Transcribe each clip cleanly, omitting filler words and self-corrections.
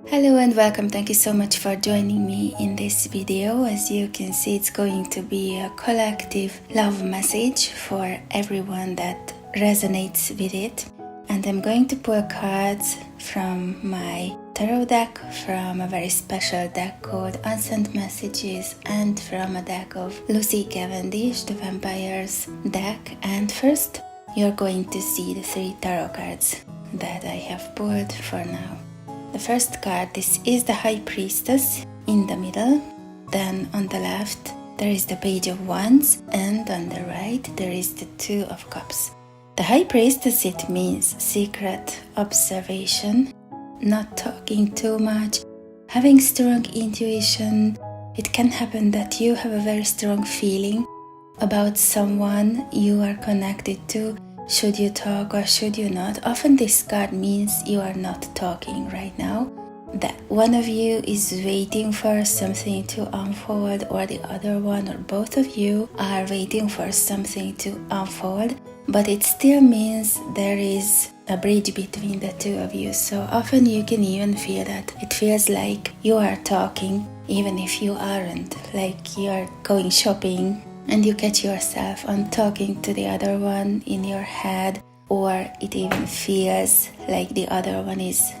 Hello and welcome. Thank you so much for joining me in this video. As you can see, it's going to be a collective love message for everyone that resonates with it. And I'm going to pull cards from my tarot deck, from a very special deck called Unsent Messages, and from a deck of Lucy Cavendish, the Vampires deck. And first, you're going to see the 3 tarot cards that I have pulled for now. The first card, this is the High Priestess in the middle. Then on the left, there is the Page of Wands, and on the right, there is the 2 of Cups. The High Priestess, it means secret observation, not talking too much, having strong intuition. It can happen that you have a very strong feeling about someone you are connected to. Should you talk or should you not? Often this card means you are not talking right now, that one of you is waiting for something to unfold, or the other one or both of you are waiting for something to unfold, but it still means there is a bridge between the 2 of you. So often you can even feel that it feels like you are talking even if you aren't, like you are going shopping and you catch yourself on talking to the other one in your head, or it even feels like the other one is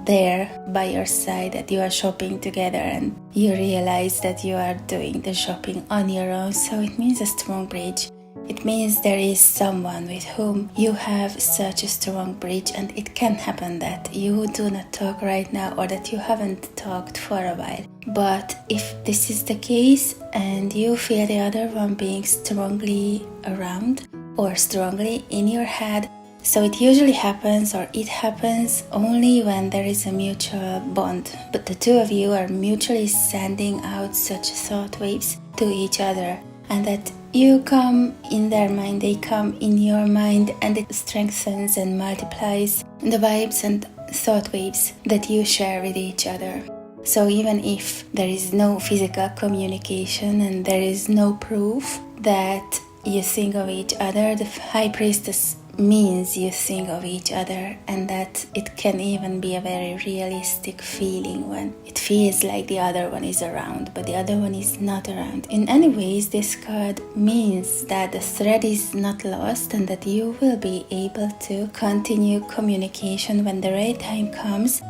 there by your side, that you are shopping together and you realize that you are doing the shopping on your own. So it means a strong bridge. It means there is someone with whom you have such a strong bridge, and it can happen that you do not talk right now, or that you haven't talked for a while. But if this is the case and you feel the other one being strongly around or strongly in your head, so it usually happens, or it happens only when there is a mutual bond. But the 2 of you are mutually sending out such thought waves to each other, and that you come in their mind, they come in your mind, and it strengthens and multiplies the vibes and thought waves that you share with each other. So even if there is no physical communication and there is no proof that you think of each other, the High Priestess means you think of each other, and that it can even be a very realistic feeling when it feels like the other one is around but the other one is not around. In any ways, this card means that the thread is not lost and that you will be able to continue communication when the right time comes.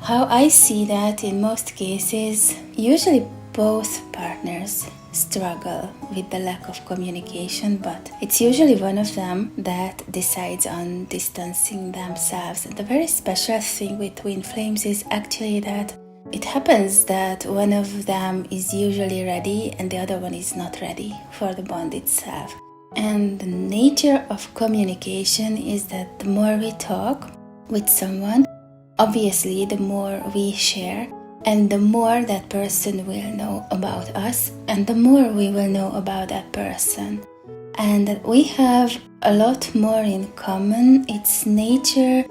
How I see that in most cases, usually both partners struggle with the lack of communication, but it's usually one of them that decides on distancing themselves. And the very special thing with twin flames is actually that it happens that one of them is usually ready and the other one is not ready for the bond itself. And the nature of communication is that the more we talk with someone, obviously the more we share, and the more that person will know about us, and the more we will know about that person. And that we have a lot more in common. Its nature,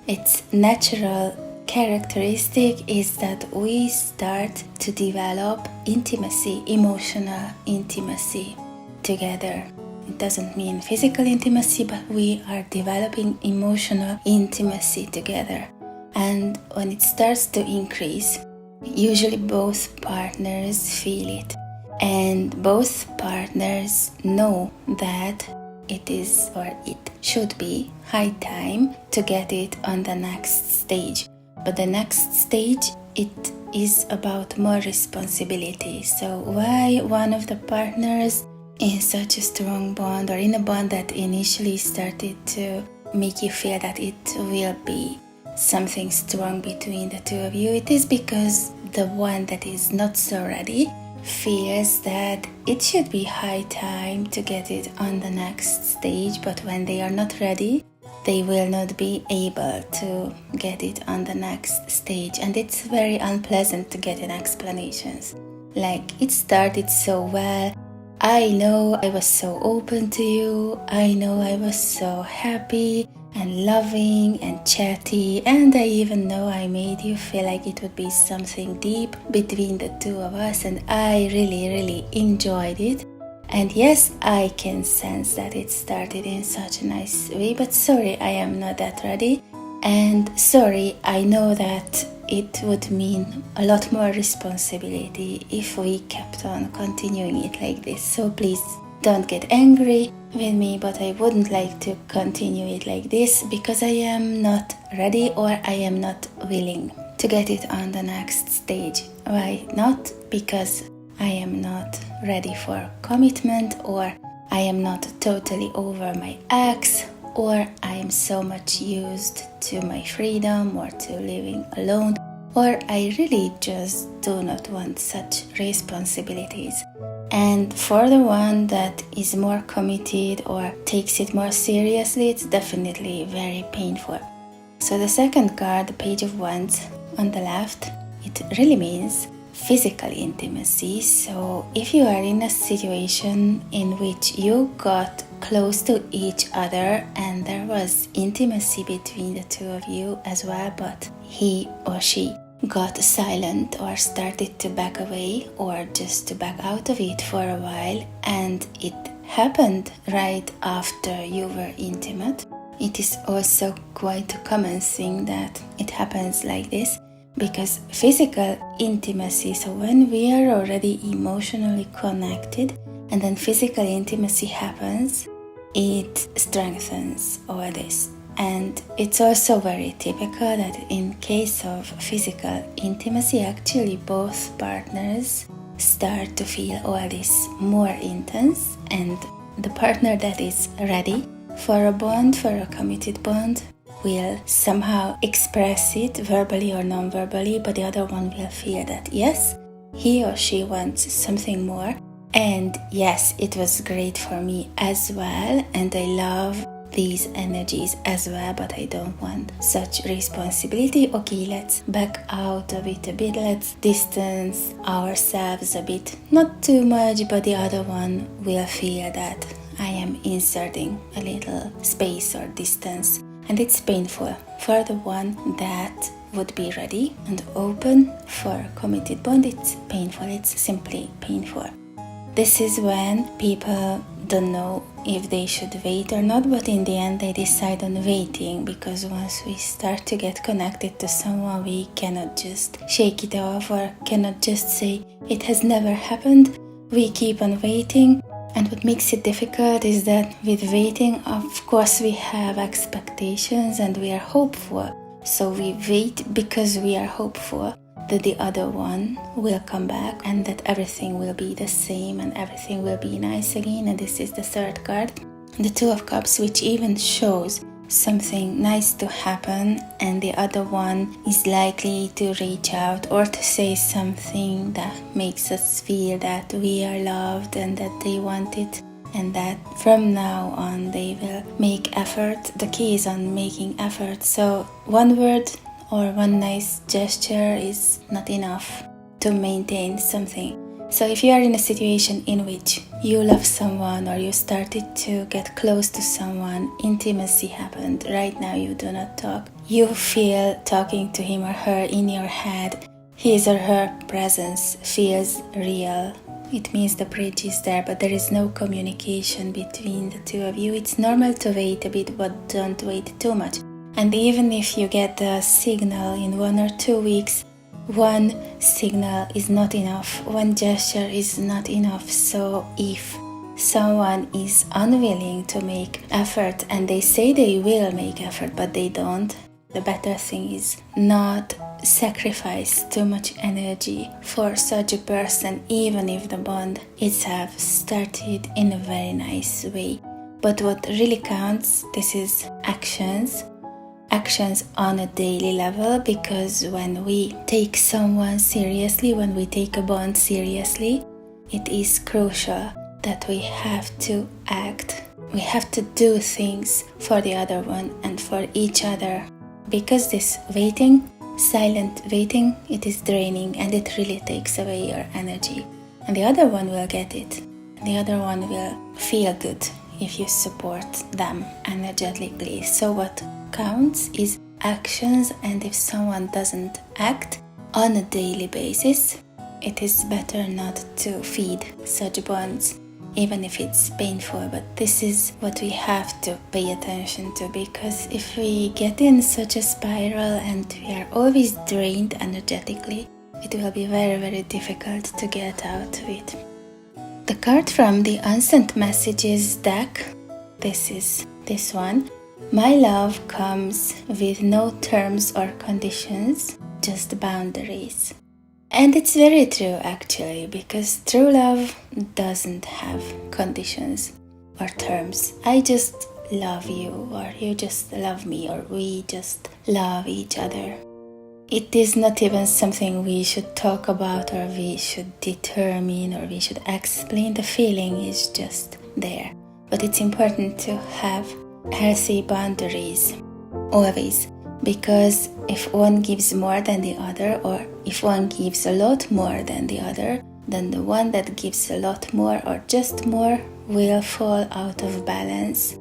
its natural characteristic is that we start to develop intimacy, emotional intimacy together. It doesn't mean physical intimacy, but we are developing emotional intimacy together. And when it starts to increase, usually both partners feel it, and both partners know that it is, or it should be, high time to get it on the next stage. But the next stage, it is about more responsibility. So why one of the partners in such a strong bond, or in a bond that initially started to make you feel that it will be something strong between the 2 of you, it is because the one that is not so ready feels that it should be high time to get it on the next stage, but when they are not ready, they will not be able to get it on the next stage. And it's very unpleasant to get in explanations. Like, it started so well, I know I was so open to you, I know I was so happy and loving and chatty, and I even know I made you feel like it would be something deep between the 2 of us, and I really enjoyed it. And yes, I can sense that it started in such a nice way, but sorry, I am not that ready. And sorry, I know that it would mean a lot more responsibility if we kept on continuing it like this. So please don't get angry with me, but I wouldn't like to continue it like this because I am not ready or I am not willing to get it on the next stage. Why not? Because I am not ready for commitment, or I am not totally over my ex, or I am so much used to my freedom or to living alone, or I really just do not want such responsibilities. And for the one that is more committed or takes it more seriously, it's definitely very painful. So the second card, the Page of Wands on the left, it really means physical intimacy. So if you are in a situation in which you got close to each other and there was intimacy between the two of you as well, but he or she got silent or started to back away or just to back out of it for a while, and it happened right after you were intimate. It is also quite a common thing that it happens like this, because physical intimacy, so when we are already emotionally connected and then physical intimacy happens, it strengthens all this. And it's also very typical that in case of physical intimacy, actually both partners start to feel all this more intense, and the partner that is ready for a bond, for a committed bond, will somehow express it verbally or non-verbally, but the other one will feel that yes, he or she wants something more, and yes, it was great for me as well, and I love these energies as well, but I don't want such responsibility. Okay, let's back out of it a bit, let's distance ourselves a bit, not too much, but the other one will feel that I am inserting a little space or distance, and it's painful for the one that would be ready and open for a committed bond. It's painful, it's simply painful. This is when people don't know if they should wait or not, but in the end they decide on waiting, because once we start to get connected to someone, we cannot just shake it off or cannot just say it has never happened. We keep on waiting, and what makes it difficult is that with waiting, of course, we have expectations and we are hopeful. So we wait because we are hopeful that the other one will come back and that everything will be the same and everything will be nice again. And this is the third card, the Two of Cups, which even shows something nice to happen, and the other one is likely to reach out or to say something that makes us feel that we are loved and that they want it, and that from now on they will make effort. The key is on making effort. So one word or one nice gesture is not enough to maintain something. So if you are in a situation in which you love someone or you started to get close to someone, intimacy happened, right now you do not talk, you feel talking to him or her in your head, his or her presence feels real. It means the bridge is there, but there is no communication between the two of you. It's normal to wait a bit, but don't wait too much. And even if you get a signal in 1 or 2 weeks, one signal is not enough, one gesture is not enough. So if someone is unwilling to make effort, and they say they will make effort but they don't, the better thing is not sacrifice too much energy for such a person, even if the bond itself started in a very nice way. But what really counts, this is actions on a daily level, because when we take someone seriously, when we take a bond seriously, it is crucial that we have to act. We have to do things for the other one and for each other, because this waiting, silent waiting, it is draining and it really takes away your energy. And the other one will get it. The other one will feel good if you support them energetically. So what counts is actions, and if someone doesn't act on a daily basis, it is better not to feed such bonds. even if it's painful. But this is what we have to pay attention to, because if we get in such a spiral and we are always drained energetically, it will be very, very difficult to get out of it. The card from the Unsent Messages deck, this is this one. My love comes with no terms or conditions, just boundaries. And it's very true actually, because true love doesn't have conditions or terms. I just love you, or you just love me, or we just love each other. It is not even something we should talk about, or we should determine, or we should explain. The feeling is just there. But it's important to have healthy boundaries always, because if one gives more than the other, or if one gives a lot more than the other, then the one that gives a lot more or just more will fall out of balance.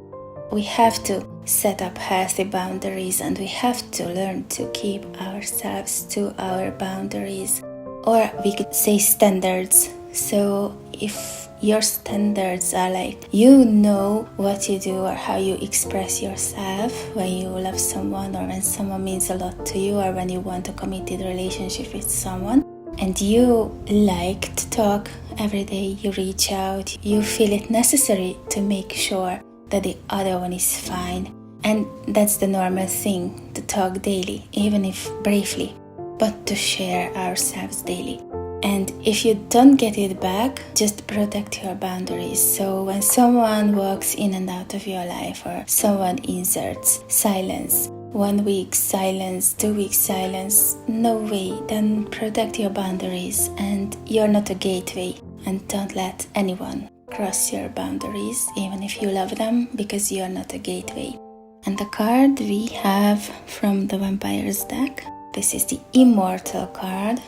We have to set up healthy boundaries, and we have to learn to keep ourselves to our boundaries, or we could say standards. So if your standards are like, you know what you do or how you express yourself when you love someone, or when someone means a lot to you, or when you want a committed relationship with someone, and you like to talk every day, you reach out, you feel it necessary to make sure that the other one is fine. And that's the normal thing, to talk daily, even if briefly, but to share ourselves daily. And if you don't get it back, just protect your boundaries. So when someone walks in and out of your life, or someone inserts silence, 1 week silence, 2 weeks silence, no way, then protect your boundaries. And you're not a gateway, and don't let anyone cross your boundaries, even if you love them, because you're not a gateway. And the card we have from the Vampires deck, this is the Immortal card.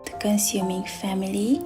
The consuming family,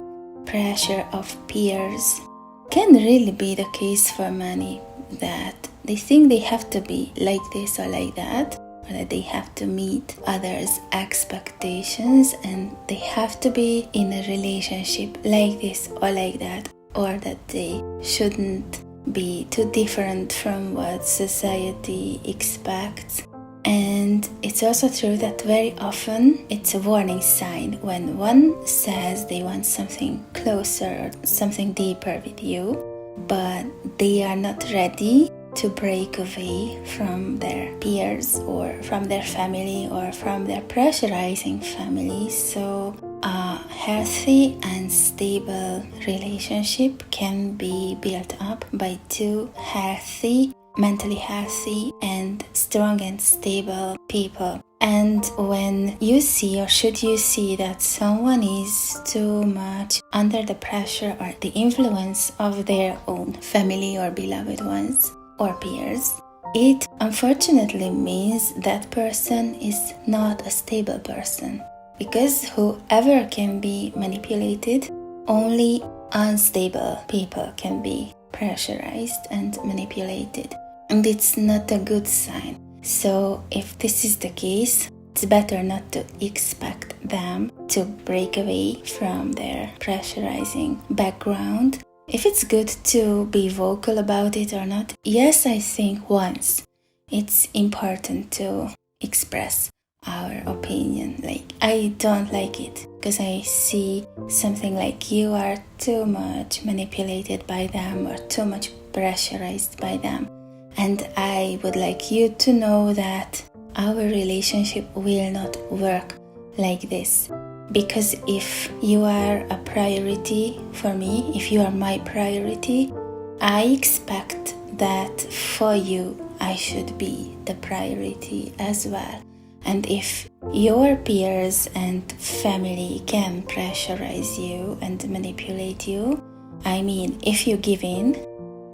pressure of peers. Can really be the case for many, that they think they have to be like this or like that, or that they have to meet others' expectations, and they have to be in a relationship like this or like that, or that they shouldn't be too different from what society expects. And it's also true that very often it's a warning sign when one says they want something closer, something deeper with you, but they are not ready to break away from their peers, or from their family, or from their pressurizing family. So a healthy and stable relationship can be built up by two healthy, mentally healthy and strong and stable people. And when you see, or should you see, that someone is too much under the pressure or the influence of their own family or beloved ones or peers, it unfortunately means that person is not a stable person. Because whoever can be manipulated, only unstable people can be pressurized and manipulated. And it's not a good sign. So if this is the case, it's better not to expect them to break away from their pressurizing background. If it's good to be vocal about it or not, yes, I think once it's important to express our opinion. Like, I don't like it because I see something like you are too much manipulated by them, or too much pressurized by them. And I would like you to know that our relationship will not work like this. Because if you are a priority for me, if you are my priority, I expect that for you I should be the priority as well. And if your peers and family can pressurize you and manipulate you, I mean, if you give in,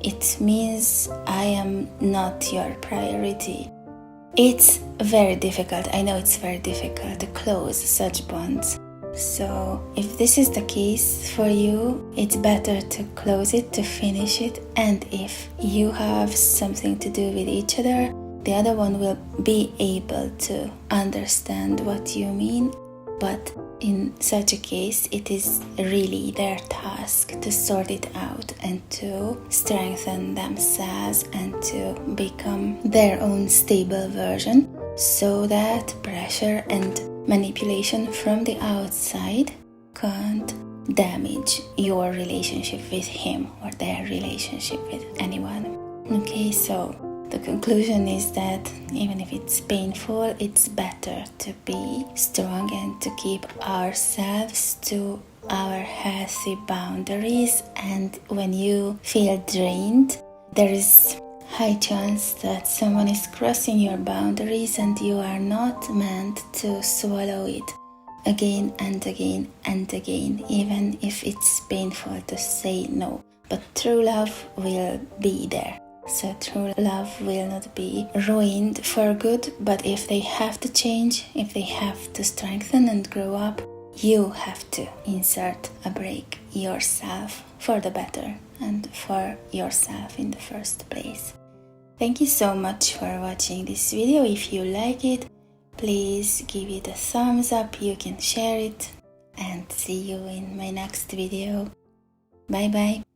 it means I am not your priority. It's very difficult. I know it's very difficult to close such bonds. So if this is the case for you, it's better to close it, to finish it. And if you have something to do with each other, the other one will be able to understand what you mean. But in such a case, it is really their task to sort it out and to strengthen themselves and to become their own stable version, so that pressure and manipulation from the outside can't damage your relationship with him or their relationship with anyone. Okay, so the conclusion is that even if it's painful, it's better to be strong and to keep ourselves to our healthy boundaries. And when you feel drained, there is high chance that someone is crossing your boundaries and you are not meant to swallow it again and again and again, even if it's painful to say no. But true love will be there. So true love will not be ruined for good, but if they have to change, if they have to strengthen and grow up, you have to insert a break yourself for the better and for yourself in the first place. Thank you so much for watching this video. If you like it, please give it a thumbs up, you can share it, and see you in my next video. Bye bye.